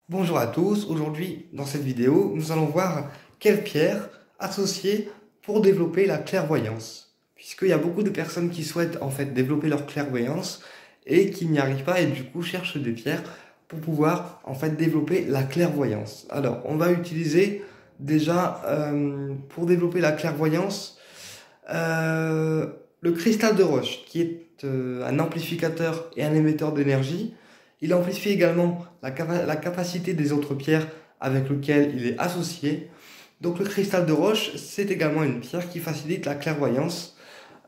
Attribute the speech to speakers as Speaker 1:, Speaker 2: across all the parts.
Speaker 1: Bonjour à tous, aujourd'hui dans cette vidéo nous allons voir quelle pierre associer pour développer la clairvoyance. Puisqu'il y a beaucoup de personnes qui souhaitent en fait développer leur clairvoyance et qui n'y arrivent pas et du coup cherchent des pierres pour pouvoir en fait développer la clairvoyance. Alors on va utiliser déjà pour développer la clairvoyance le cristal de roche qui est un amplificateur et un émetteur d'énergie. Il amplifie également la capacité des autres pierres avec lesquelles il est associé. Donc le cristal de roche, c'est également une pierre qui facilite la clairvoyance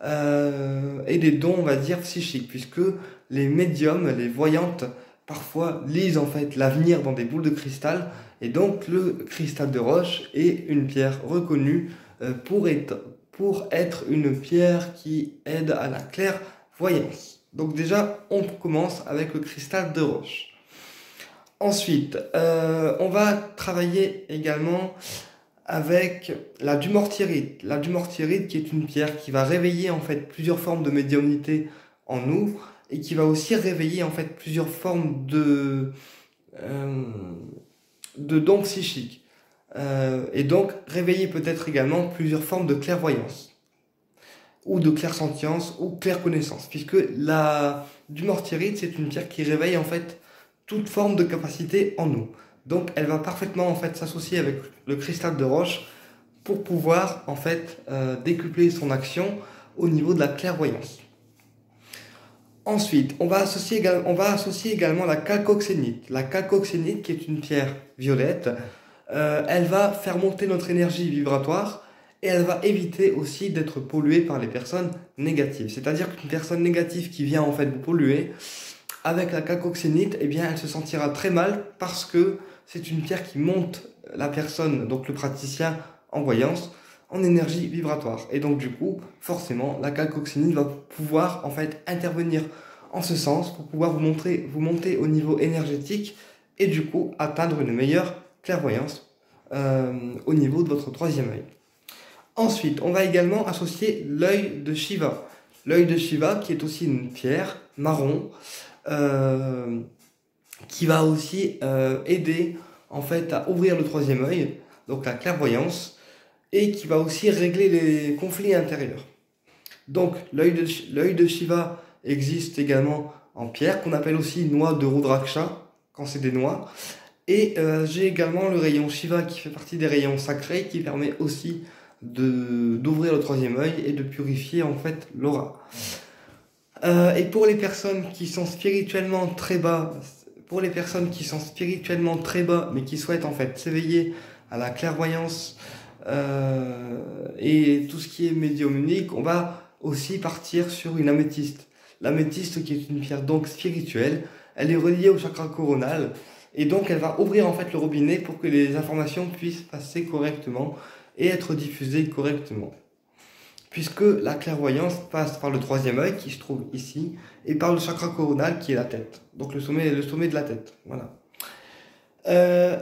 Speaker 1: et des dons, on va dire, psychiques, puisque les médiums, les voyantes, parfois lisent en fait l'avenir dans des boules de cristal. Et donc le cristal de roche est une pierre reconnue pour être une pierre qui aide à la clairvoyance. Donc déjà, on commence avec le cristal de roche. Ensuite, on va travailler également avec la dumortierite. La dumortierite qui est une pierre qui va réveiller en fait plusieurs formes de médiumnité en nous et qui va aussi réveiller en fait plusieurs formes de dons psychiques. Et donc réveiller peut-être également plusieurs formes de clairvoyance ou de clairsentience ou clairconnaissance, puisque la dumortierite, c'est une pierre qui réveille en fait toute forme de capacité en nous. Donc elle va parfaitement en fait s'associer avec le cristal de roche pour pouvoir en fait décupler son action au niveau de la clairvoyance. Ensuite, on va associer également la chalcoxénite. La chalcoxénite qui est une pierre violette, elle va faire monter notre énergie vibratoire et elle va éviter aussi d'être polluée par les personnes négatives. C'est-à-dire qu'une personne négative qui vient en fait vous polluer, avec la chalcoxénite, eh bien elle se sentira très mal parce que c'est une pierre qui monte la personne, donc le praticien en voyance, en énergie vibratoire. Et donc du coup, forcément, la chalcoxénite va pouvoir en fait intervenir en ce sens pour pouvoir vous monter au niveau énergétique et du coup atteindre une meilleure clairvoyance au niveau de votre troisième œil. Ensuite, on va également associer l'œil de Shiva. L'œil de Shiva, qui est aussi une pierre marron, qui va aussi aider en fait à ouvrir le troisième œil, donc la clairvoyance, et qui va aussi régler les conflits intérieurs. Donc l'œil de Shiva existe également en pierre, qu'on appelle aussi noix de Rudraksha, quand c'est des noix. Et j'ai également le rayon Shiva qui fait partie des rayons sacrés, qui permet aussi d'ouvrir le troisième œil et de purifier en fait l'aura. Et pour les personnes qui sont spirituellement très bas, mais qui souhaitent en fait s'éveiller à la clairvoyance et tout ce qui est médiumnique, on va aussi partir sur une améthyste. L'améthyste qui est une pierre donc spirituelle, elle est reliée au chakra coronal et donc elle va ouvrir en fait le robinet pour que les informations puissent passer correctement et être diffusées correctement. Puisque la clairvoyance passe par le troisième œil qui se trouve ici et par le chakra coronal qui est la tête, donc le sommet de la tête. Voilà.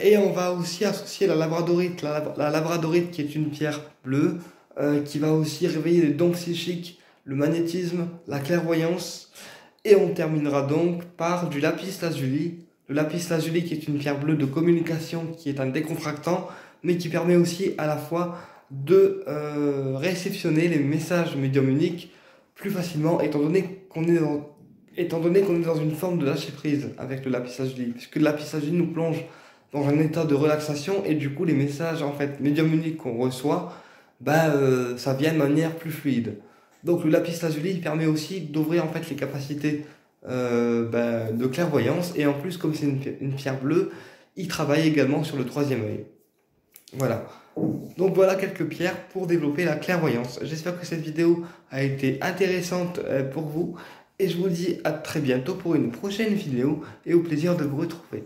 Speaker 1: Et on va aussi associer la labradorite, la labradorite qui est une pierre bleue qui va aussi réveiller les dons psychiques, le magnétisme, la clairvoyance. Et on terminera donc par du lapis lazuli. Le lapis lazuli qui est une pierre bleue de communication qui est un décontractant mais qui permet aussi à la fois de réceptionner les messages médiumniques plus facilement étant donné qu'on est dans une forme de lâcher prise avec le lapis lazuli, puisque le lapis lazuli nous plonge dans un état de relaxation et du coup les messages en fait médiumniques qu'on reçoit, ça vient de manière plus fluide. Donc le lapis lazuli permet aussi d'ouvrir en fait les capacités de clairvoyance et en plus comme c'est une pierre bleue, il travaille également sur le troisième œil. Voilà. Donc voilà quelques pierres pour développer la clairvoyance. J'espère que cette vidéo a été intéressante pour vous et je vous dis à très bientôt pour une prochaine vidéo et au plaisir de vous retrouver.